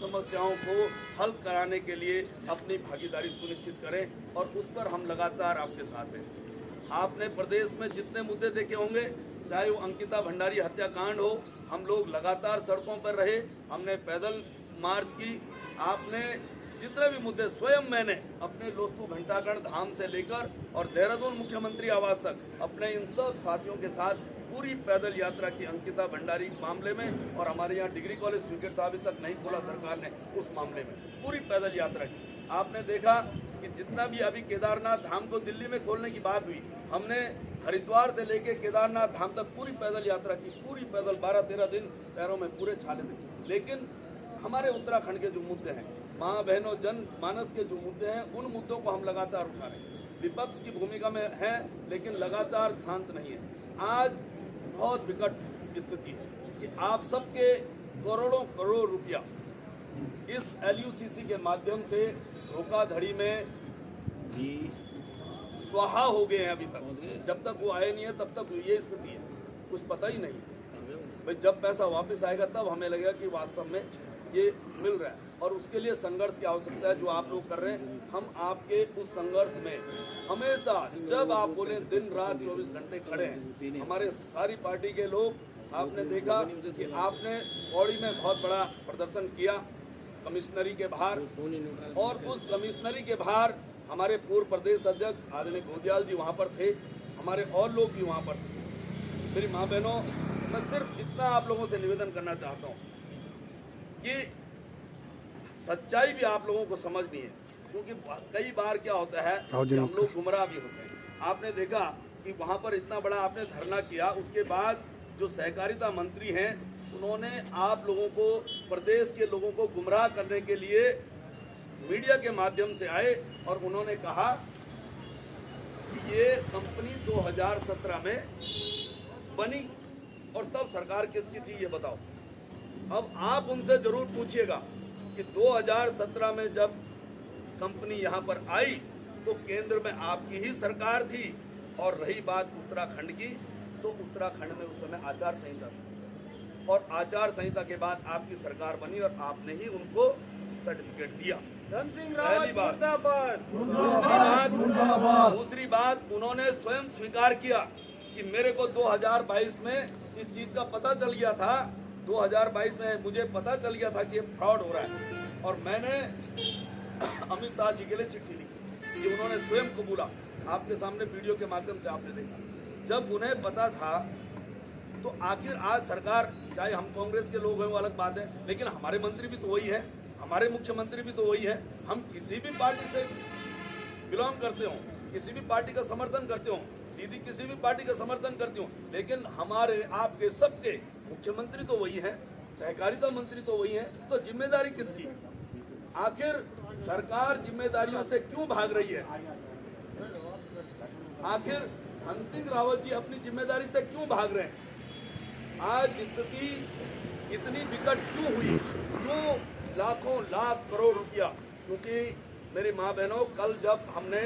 समस्याओं को हल कराने के लिए अपनी भागीदारी सुनिश्चित करें और उस पर हम लगातार आपके साथ हैं। आपने प्रदेश में जितने मुद्दे देखे होंगे, चाहे वो अंकिता भंडारी हत्याकांड हो, हम लोग लगातार सड़कों पर रहे, हमने पैदल मार्च की। आपने जितने भी मुद्दे, स्वयं मैंने अपने लोस्तु घंटागढ़ धाम से लेकर और देहरादून मुख्यमंत्री आवास तक अपने इन सब साथियों के साथ पूरी पैदल यात्रा की अंकिता भंडारी मामले में, और हमारे यहाँ डिग्री कॉलेज स्वीकृत था, अभी तक नहीं खोला सरकार ने, उस मामले में पूरी पैदल यात्रा की। आपने देखा कि जितना भी अभी केदारनाथ धाम को दिल्ली में खोलने की बात हुई, हमने हरिद्वार से लेके केदारनाथ धाम तक पूरी पैदल यात्रा की, पूरी पैदल 12-13 दिन पैरों में पूरे छाले थे। लेकिन हमारे उत्तराखंड के जो मुद्दे हैं, माँ बहनों जन मानस के जो मुद्दे हैं, उन मुद्दों को हम लगातार उठा रहे हैं। विपक्ष की भूमिका में है लेकिन लगातार शांत नहीं है। आज बहुत विकट स्थिति है कि आप सबके करोड़ों करोड़ रुपया इस LUCC के माध्यम से धोखाधड़ी में स्वाहा हो गए हैं। अभी तक जब तक वो आए नहीं है तब तक ये स्थिति है, कुछ पता ही नहीं है भाई। जब पैसा वापस आएगा तब हमें लगेगा कि वास्तव में ये मिल रहा है, और उसके लिए संघर्ष की आवश्यकता है जो आप लोग कर रहे हैं। हम आपके उस संघर्ष में हमेशा, जब आप बोले, दिन रात 24 घंटे खड़े हैं। हमारे सारी पार्टी के लोग, आपने देखा कि आपने पौड़ी में बहुत बड़ा प्रदर्शन किया कमिश्नरी के बाहर, और उस कमिश्नरी के बाहर हमारे पूर्व प्रदेश अध्यक्ष आदरणीय गोदियाल जी वहाँ पर थे, हमारे और लोग भी वहाँ पर थे। मेरी माँ बहनों, मैं सिर्फ इतना आप लोगों से निवेदन करना चाहता हूँ कि सच्चाई भी आप लोगों को समझनी है, क्योंकि कई बार क्या होता है कि हम लोग गुमराह भी होते हैं। आपने देखा कि वहाँ पर इतना बड़ा आपने धरना किया, उसके बाद जो सहकारिता मंत्री हैं उन्होंने आप लोगों को, प्रदेश के लोगों को गुमराह करने के लिए मीडिया के माध्यम से आए और उन्होंने कहा कि ये कंपनी 2017 में बनी और तब सरकार किसकी थी, ये बताओ। अब आप उनसे जरूर पूछिएगा कि 2017 में जब कंपनी यहाँ पर आई तो केंद्र में आपकी ही सरकार थी, और रही बात उत्तराखंड की, तो उत्तराखंड में उस समय आचार संहिता थी, और आचार संहिता के बाद आपकी सरकार बनी और आपने ही उनको सर्टिफिकेट दिया। पहली बात। दूसरी बात, उन्होंने स्वयं स्वीकार किया कि मेरे को 2022 में इस चीज का पता चल गया था, 2022 में मुझे पता चल गया था कि ये फ्रॉड हो रहा है, और मैंने अमित शाह जी के लिए चिट्ठी लिखी। ये उन्होंने स्वयं कबूला, आपके सामने वीडियो के माध्यम से आपने देखा। जब उन्हें पता था तो आखिर आज सरकार, चाहे हम कांग्रेस के लोग हैं वो अलग बात है, लेकिन हमारे मंत्री भी तो वही है, हमारे मुख्यमंत्री भी तो वही है। हम किसी भी पार्टी से बिलोंग करते हो, किसी भी पार्टी का समर्थन करते हो, दीदी किसी भी पार्टी का समर्थन करती हो, लेकिन हमारे आपके सबके मुख्यमंत्री तो वही है, सहकारिता मंत्री तो वही है। तो जिम्मेदारी किसकी? आखिर सरकार जिम्मेदारियों से क्यों भाग रही है? आखिर धन सिंह रावत जी अपनी जिम्मेदारी से क्यों भाग रहे हैं? आज स्थिति इतनी विकट क्यों हुई? क्यों लाखों लाख करोड़ रुपया? क्योंकि मेरी माँ बहनों, कल जब हमने